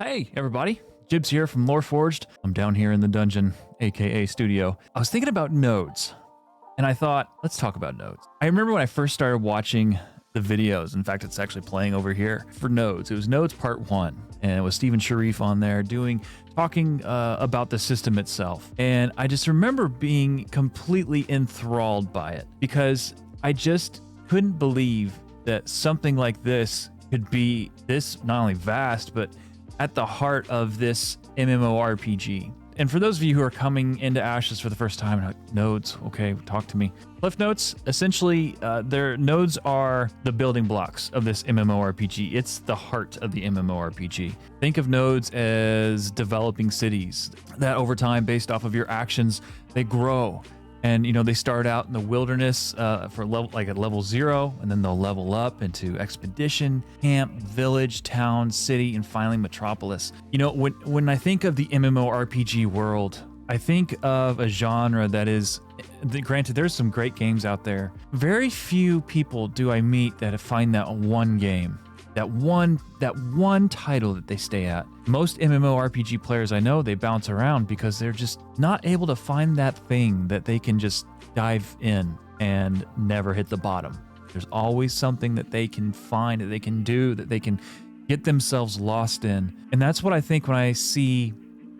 Hey, everybody. Jibbs here from LoreForged. I'm down here in the dungeon, aka studio. I was thinking about nodes, and I thought, let's talk about nodes. I remember when I first started watching the videos. In fact, it's actually playing over here for nodes. It was Nodes Part 1, and it was Stephen Sharif on there talking about the system itself. And I just remember being completely enthralled by it because I just couldn't believe that something like this could be this not only vast, but at the heart of this MMORPG. And for those of you who are coming into Ashes for the first time, like, nodes, okay, talk to me. Cliff notes, essentially, their nodes are the building blocks of this MMORPG. It's the heart of the MMORPG. Think of nodes as developing cities that over time, based off of your actions, they grow. And, you know, they start out in the wilderness for level, like at level 0, and then they'll level up into expedition, camp, village, town, city, and finally metropolis. You know, when I think of the MMORPG world, I think of a genre that is, granted, there's some great games out there. Very few people do I meet that find that one game, that one title that they stay at. Most MMORPG players I know, they bounce around because they're just not able to find that thing that they can just dive in and never hit the bottom. There's always something that they can find, that they can do, that they can get themselves lost in. And that's what I think when I see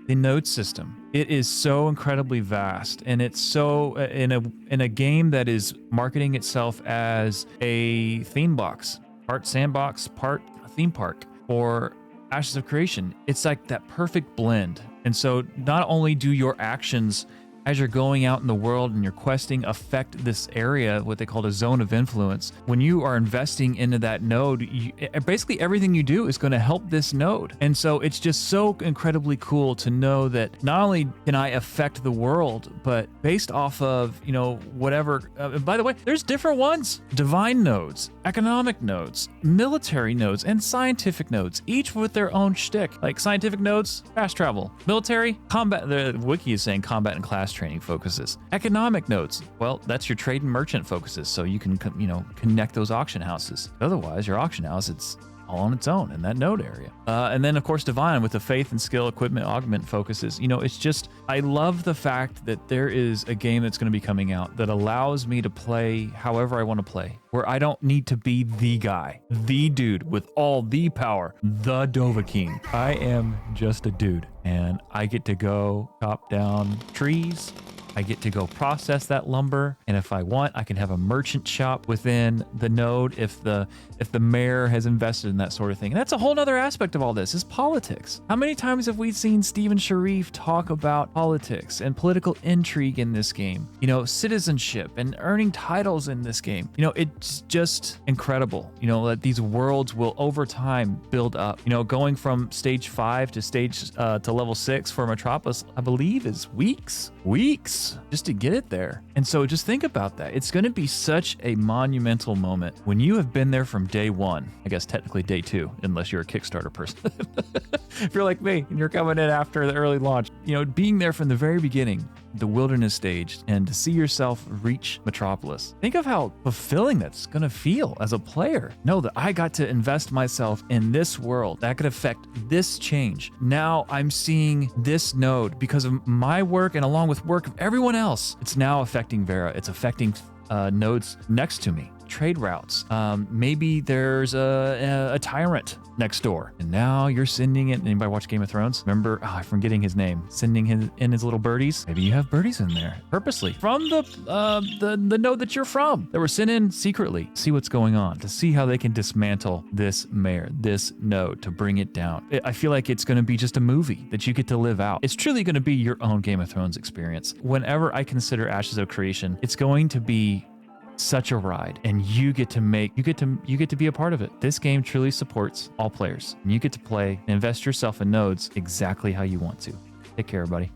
the node system. It is so incredibly vast, and it's so in a game that is marketing itself as a theme box, part sandbox, part theme park, or Ashes of Creation. It's like that perfect blend. And so not only do your actions as you're going out in the world and you're questing affect this area, what they call a zone of influence, when you are investing into that node, basically everything you do is going to help this node. And so it's just so incredibly cool to know that not only can I affect the world, but based off of, you know, whatever, by the way, there's different ones: divine nodes, economic nodes, military nodes, and scientific nodes, each with their own shtick. Like scientific nodes, fast travel; military, combat. The wiki is saying combat and class training focuses. Economic nodes, well, that's your trade and merchant focuses, so you can, you know, connect those auction houses. Otherwise, your auction house, it's all on its own in that node area. And then, of course, divine with the faith and skill equipment augment focuses. You know, it's just, I love the fact that there is a game that's going to be coming out that allows me to play however I want to play, where I don't need to be the guy, the dude with all the power, the Dovahkiin. I am just a dude, and I get to go chop down trees. I get to go process that lumber, and if I want, I can have a merchant shop within the node if the mayor has invested in that sort of thing. And that's a whole nother aspect of all this, is politics. How many times have we seen Stephen Sharif talk about politics and political intrigue in this game? You know, citizenship and earning titles in this game. You know, it's just incredible, you know, that these worlds will over time build up. You know, going from stage 5 to level 6 for Metropolis, I believe, is weeks just to get it there. And so just think about that. It's going to be such a monumental moment when you have been there from day 1. I guess technically day 2, unless you're a Kickstarter person. If you're like me and you're coming in after the early launch, you know, being there from the very beginning, the wilderness stage, and to see yourself reach Metropolis. Think of how fulfilling that's going to feel as a player. Know that I got to invest myself in this world that could affect this change. Now I'm seeing this node because of my work and along with work of everyone else. It's now affecting Vera. It's affecting nodes next to me. Trade routes. Maybe there's a tyrant next door, and now you're sending it. Anybody watch Game of Thrones? Remember, I'm forgetting his name. Sending his little birdies. Maybe you have birdies in there purposely from the node that you're from, that were sent in secretly. See what's going on, to see how they can dismantle this mayor, this node, to bring it down. I feel like it's going to be just a movie that you get to live out. It's truly going to be your own Game of Thrones experience. Whenever I consider Ashes of Creation, it's going to be such a ride, and you get to be a part of it. This game truly supports all players, and you get to play and invest yourself in nodes exactly how you want to. Take care, everybody.